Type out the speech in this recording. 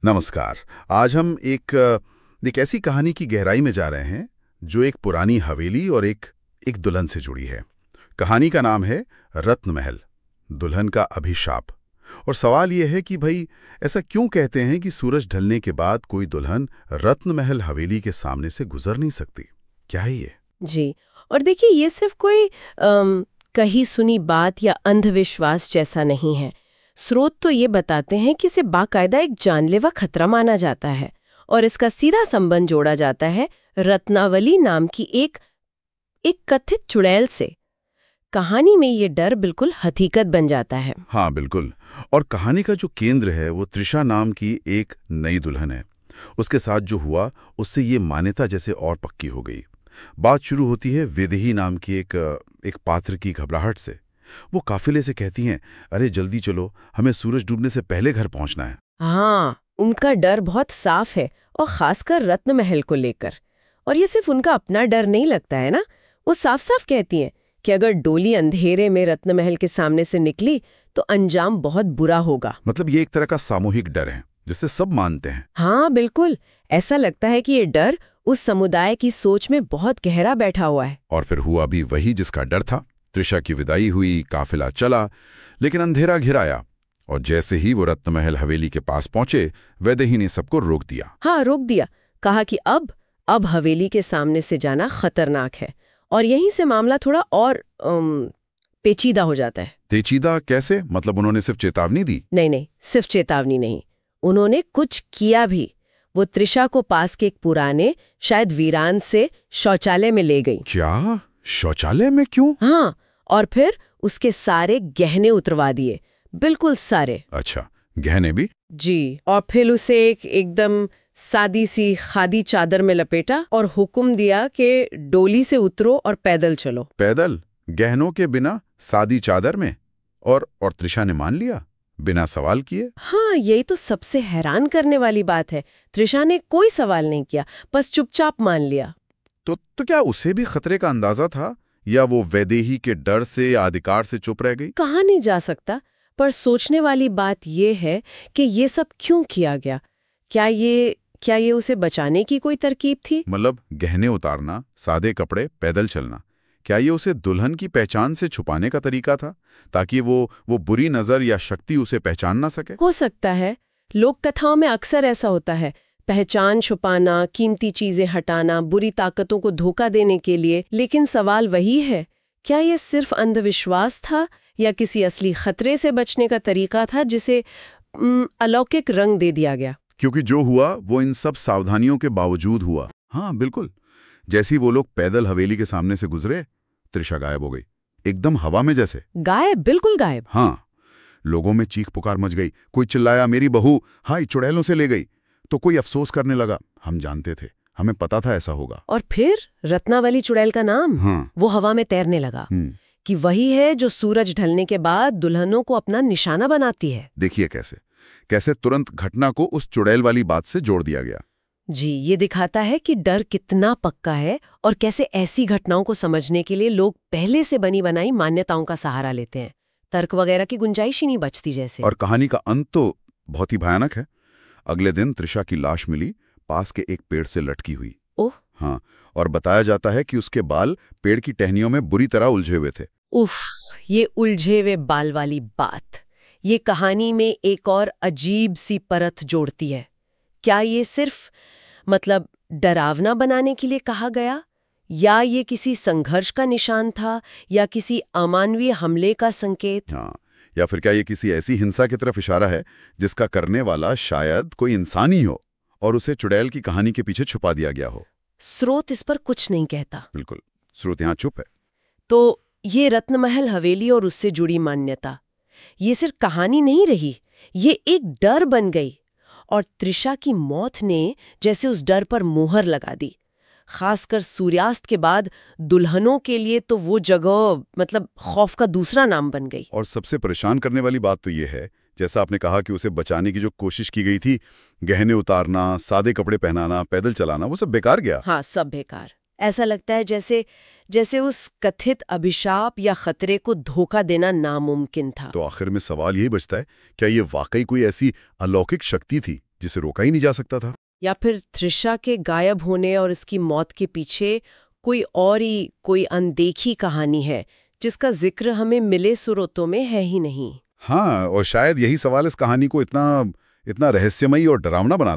नमस्कार। आज हम एक ऐसी कहानी की गहराई में जा रहे हैं जो एक पुरानी हवेली और एक दुल्हन से जुड़ी है। कहानी का नाम है रत्न महल, दुल्हन का अभिशाप। और सवाल यह है कि भाई ऐसा क्यों कहते हैं कि सूरज ढलने के बाद कोई दुल्हन रत्न महल हवेली के सामने से गुजर नहीं सकती? क्या है ये? जी। और देखिए, ये सिर्फ कोई कही सुनी बात या अंधविश्वास जैसा नहीं है। स्रोत तो ये बताते हैं कि इसे बाकायदा एक जानलेवा खतरा माना जाता है और इसका सीधा संबंध जोड़ा जाता है रत्नावली नाम की एक कथित चुड़ैल से। कहानी में ये डर बिल्कुल हकीकत बन जाता है। हाँ बिल्कुल। और कहानी का जो केंद्र है वो त्रिशा नाम की एक नई दुल्हन है। उसके साथ जो हुआ उससे ये मान्यता जैसे और पक्की हो गई। बात शुरू होती है वेदेही नाम की एक पात्र की घबराहट से। वो काफिले से कहती हैं, अरे जल्दी चलो, हमें सूरज डूबने से पहले घर पहुंचना है। हाँ, उनका डर बहुत साफ है और खासकर रत्न महल को लेकर। और ये सिर्फ उनका अपना डर नहीं लगता है ना, वो साफ साफ कहती हैं कि अगर डोली अंधेरे में रत्न महल के सामने से निकली तो अंजाम बहुत बुरा होगा। मतलब ये एक तरह का सामूहिक डर है जिसे सब मानते हैं। हाँ बिल्कुल, ऐसा लगता है कि ये डर उस समुदाय की सोच में बहुत गहरा बैठा हुआ है। और फिर हुआ भी वही जिसका डर था। त्रिशा की विदाई हुई, काफिला चला, लेकिन अंधेरा घिर आया। और जैसे ही वो रत्नमहल हवेली के पास पहुंचे, वैदेही ने सबको रोक दिया। हाँ, रोक दिया। कहा कि अब हवेली के सामने से जाना खतरनाक है। और यहीं से मामला थोड़ा और पेचीदा हो जाता है। पेचीदा कैसे? मतलब उन्होंने सिर्फ चेतावनी दी? नहीं, सिर्फ चेतावनी नहीं, उन्होंने कुछ किया भी। वो त्रिशा को पास के एक पुराने, शायद वीरान से शौचालय में ले गई। क्या? शौचालय में? क्यों? हाँ, और फिर उसके सारे गहने उतरवा दिए, बिल्कुल सारे। अच्छा, गहने भी? जी। और फिर उसे एकदम सादी सी खादी चादर में लपेटा और हुक्म दिया कि डोली से उतरो और पैदल चलो। पैदल? गहनों के बिना? सादी चादर में? और त्रिशा ने मान लिया बिना सवाल किए? हाँ, यही तो सबसे हैरान करने वाली बात है। त्रिशा ने कोई सवाल नहीं किया, बस चुपचाप मान लिया। तो क्या उसे भी खतरे का अंदाजा था, या वो वैदेही के डर से या अधिकार से चुप रह गई? कहा नहीं जा सकता, पर सोचने वाली बात यह है कि ये सब क्यों किया गया। क्या ये उसे बचाने की कोई तरकीब थी? मतलब गहने उतारना, सादे कपड़े, पैदल चलना, क्या ये उसे दुल्हन की पहचान से छुपाने का तरीका था, ताकि वो बुरी नजर या शक्ति उसे पहचान ना सके? हो सकता है। लोक कथाओं में अक्सर ऐसा होता है, पहचान छुपाना, कीमती चीजें हटाना, बुरी ताकतों को धोखा देने के लिए। लेकिन सवाल वही है, क्या ये सिर्फ अंधविश्वास था या किसी असली खतरे से बचने का तरीका था जिसे अलौकिक रंग दे दिया गया? क्योंकि जो हुआ वो इन सब सावधानियों के बावजूद हुआ। हाँ बिल्कुल। जैसे ही वो लोग पैदल हवेली के सामने से गुजरे, त्रिशा गायब हो गई, एकदम हवा में जैसे। गायब? बिल्कुल गायब। हाँ, लोगों में चीख पुकार मच गई। कोई चिल्लाया, मेरी बहू हाय चुड़ैलों से ले गई। तो कोई अफसोस करने लगा, हम जानते थे, हमें पता था ऐसा होगा। और फिर रत्नावली चुड़ैल का नाम, हाँ। वो हवा में तैरने लगा कि वही है जो सूरज ढलने के बाद दुल्हनों को अपना निशाना बनाती है। देखिए कैसे तुरंत घटना को उस चुड़ैल वाली बात से जोड़ दिया गया। जी, ये दिखाता है कि डर कितना पक्का है और कैसे ऐसी घटनाओं को समझने के लिए लोग पहले से बनी बनाई मान्यताओं का सहारा लेते हैं। तर्क वगैरह की गुंजाइश ही नहीं बचती जैसे। और कहानी का अंत तो बहुत ही भयानक है। अगले दिन त्रिशा की लाश मिली, पास के एक पेड़ से लटकी हुई। ओह। हाँ, और बताया जाता है कि उसके बाल पेड़ की टहनियों में बुरी तरह उलझे हुए थे। उफ, ये उलझे हुए बाल वाली बात, ये कहानी में एक और अजीब सी परत जोड़ती है। क्या ये सिर्फ डरावना बनाने के लिए कहा गया, या ये किसी संघर्ष का निशान था, या किसी अमानवीय हमले का संकेत? हाँ, या फिर क्या ये किसी ऐसी हिंसा की तरफ इशारा है जिसका करने वाला शायद कोई इंसान ही हो और उसे चुड़ैल की कहानी के पीछे छुपा दिया गया हो? स्रोत इस पर कुछ नहीं कहता। बिल्कुल, स्रोत यहाँ चुप है। तो ये रत्नमहल हवेली और उससे जुड़ी मान्यता, ये सिर्फ कहानी नहीं रही, ये एक डर बन गई। और त्रिशा की मौत ने जैसे उस डर पर मोहर लगा दी। खासकर सूर्यास्त के बाद दुल्हनों के लिए तो वो जगह खौफ का दूसरा नाम बन गई। और सबसे परेशान करने वाली बात तो ये है, जैसा आपने कहा कि उसे बचाने की जो कोशिश की गई थी, गहने उतारना, सादे कपड़े पहनाना, पैदल चलाना, वो सब बेकार गया। हाँ, सब बेकार। ऐसा लगता है जैसे उस कथित अभिशाप या खतरे को धोखा देना नामुमकिन था। तो आखिर में सवाल यही बचता है, क्या ये वाकई कोई ऐसी अलौकिक शक्ति थी जिसे रोका ही नहीं जा सकता था। या फिर त्रिशा के गायब होने और इसकी मौत के पीछे कोई अनदेखी कहानी है जिसका जिक्र हमें मिले स्रोतों में है ही नहीं। हाँ, और शायद यही सवाल इस कहानी को इतना रहस्यमयी और डरावना बनाता